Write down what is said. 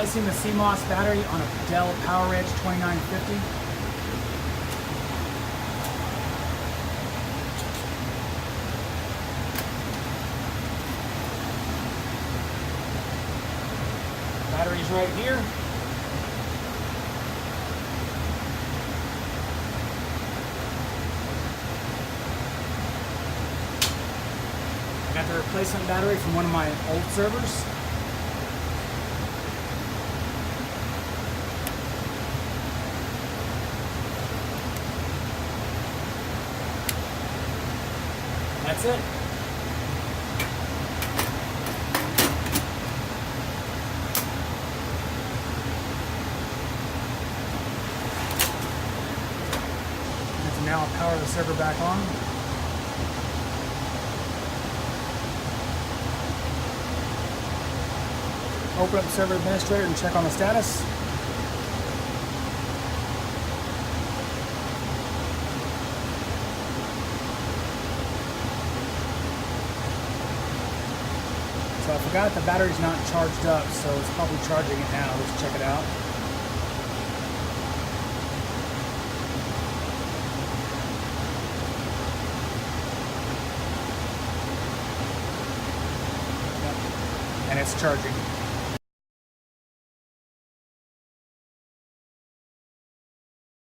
replacing the CMOS battery on a Dell PowerEdge 2950. Battery's right here. I got the replacement battery from one of my old servers. That's it. And now I'll power the server back on. Open up Server Administrator and check on the status. So I forgot the battery's not charged up, so it's probably charging it now. Let's check it out. And it's charging.